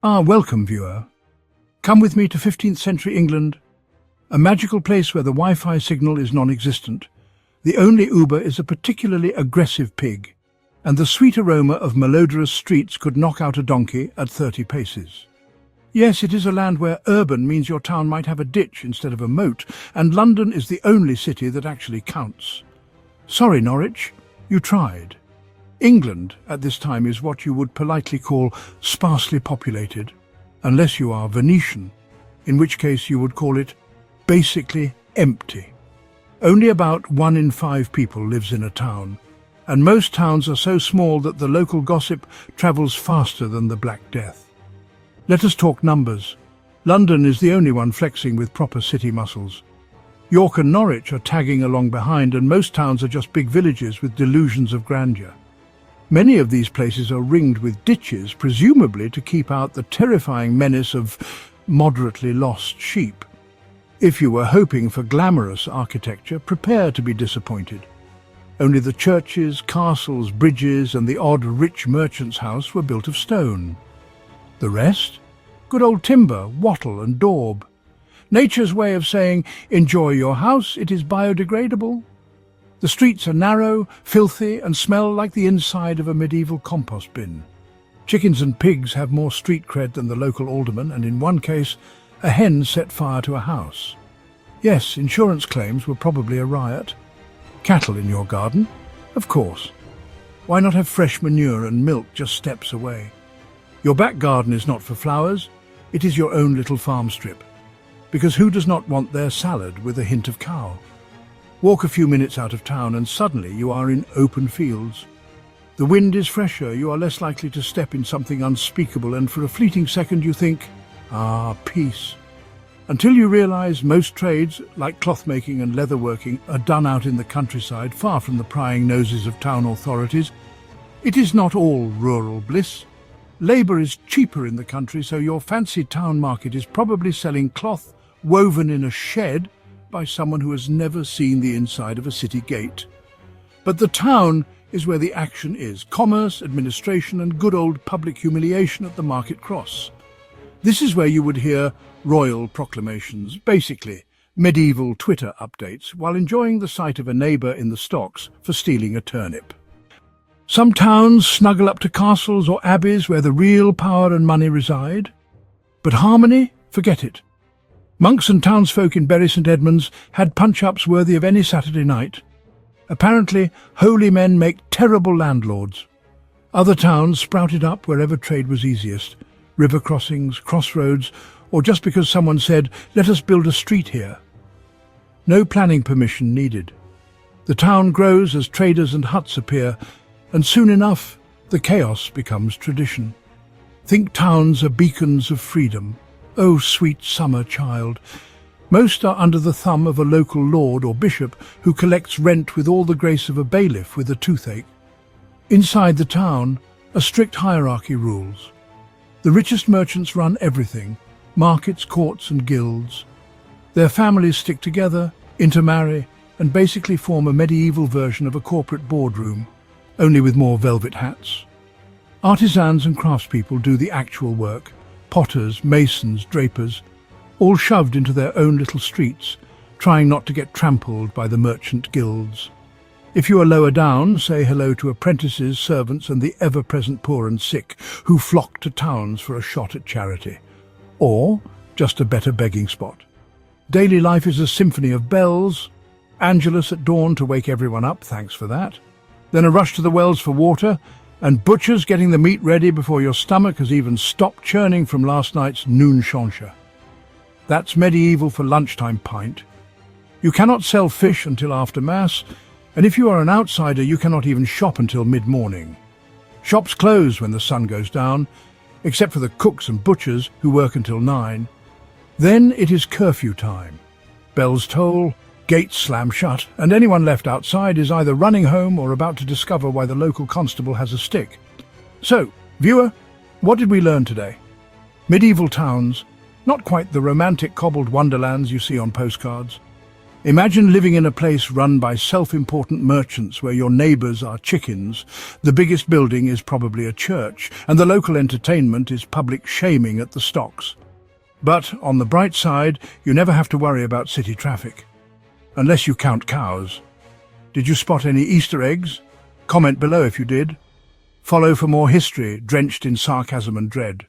Welcome, viewer. Come with me to 15th century England, a magical place where the Wi-Fi signal is non-existent. The only Uber is a particularly aggressive pig, and the sweet aroma of malodorous streets could knock out a donkey at 30 paces. Yes, it is a land where urban means your town might have a ditch instead of a moat, and London is the only city that actually counts. Sorry, Norwich, you tried. England at this time is what you would politely call sparsely populated, unless you are Venetian, in which case you would call it basically empty. Only about 1 in 5 people lives in a town, and most towns are so small that the local gossip travels faster than the Black Death. Let us talk numbers. London is the only one flexing with proper city muscles. York and Norwich are tagging along behind, and most towns are just big villages with delusions of grandeur. Many of these places are ringed with ditches, presumably to keep out the terrifying menace of moderately lost sheep. If you were hoping for glamorous architecture, prepare to be disappointed. Only the churches, castles, bridges, and the odd rich merchant's house were built of stone. The rest? Good old timber, wattle and daub. Nature's way of saying, enjoy your house, it is biodegradable. The streets are narrow, filthy, and smell like the inside of a medieval compost bin. Chickens and pigs have more street cred than the local alderman, and in one case, a hen set fire to a house. Yes, insurance claims were probably a riot. Cattle in your garden? Of course. Why not have fresh manure and milk just steps away? Your back garden is not for flowers, it is your own little farm strip. Because who does not want their salad with a hint of cow? Walk a few minutes out of town and suddenly you are in open fields. The wind is fresher, you are less likely to step in something unspeakable, and for a fleeting second you think, peace. Until you realize most trades, like cloth-making and leather-working, are done out in the countryside, far from the prying noses of town authorities. It is not all rural bliss. Labour is cheaper in the country, so your fancy town market is probably selling cloth woven in a shed by someone who has never seen the inside of a city gate. But the town is where the action is: commerce, administration, and good old public humiliation at the market cross. This is where you would hear royal proclamations, basically medieval Twitter updates, while enjoying the sight of a neighbour in the stocks for stealing a turnip. Some towns snuggle up to castles or abbeys where the real power and money reside. But harmony? Forget it. Monks and townsfolk in Bury St Edmunds had punch-ups worthy of any Saturday night. Apparently, holy men make terrible landlords. Other towns sprouted up wherever trade was easiest: river crossings, crossroads, or just because someone said, let us build a street here. No planning permission needed. The town grows as traders and huts appear, and soon enough, the chaos becomes tradition. Think towns are beacons of freedom. Oh, sweet summer child. Most are under the thumb of a local lord or bishop who collects rent with all the grace of a bailiff with a toothache. Inside the town, a strict hierarchy rules. The richest merchants run everything: markets, courts and guilds. Their families stick together, intermarry, and basically form a medieval version of a corporate boardroom, only with more velvet hats. Artisans and craftspeople do the actual work: potters, masons, drapers, all shoved into their own little streets, trying not to get trampled by the merchant guilds. If you are lower down, say hello to apprentices, servants, and the ever-present poor and sick who flock to towns for a shot at charity. Or just a better begging spot. Daily life is a symphony of bells. Angelus at dawn to wake everyone up, thanks for that. Then a rush to the wells for water, and butchers getting the meat ready before your stomach has even stopped churning from last night's noon shonsha. That's medieval for lunchtime pint. You cannot sell fish until after Mass, and if you are an outsider, you cannot even shop until mid-morning. Shops close when the sun goes down, except for the cooks and butchers who work until 9. Then it is curfew time. Bells toll, gates slam shut, and anyone left outside is either running home or about to discover why the local constable has a stick. So, viewer, what did we learn today? Medieval towns, not quite the romantic cobbled wonderlands you see on postcards. Imagine living in a place run by self-important merchants where your neighbours are chickens, the biggest building is probably a church, and the local entertainment is public shaming at the stocks. But, on the bright side, you never have to worry about city traffic. Unless you count cows. Did you spot any Easter eggs? Comment below if you did. Follow for more history, drenched in sarcasm and dread.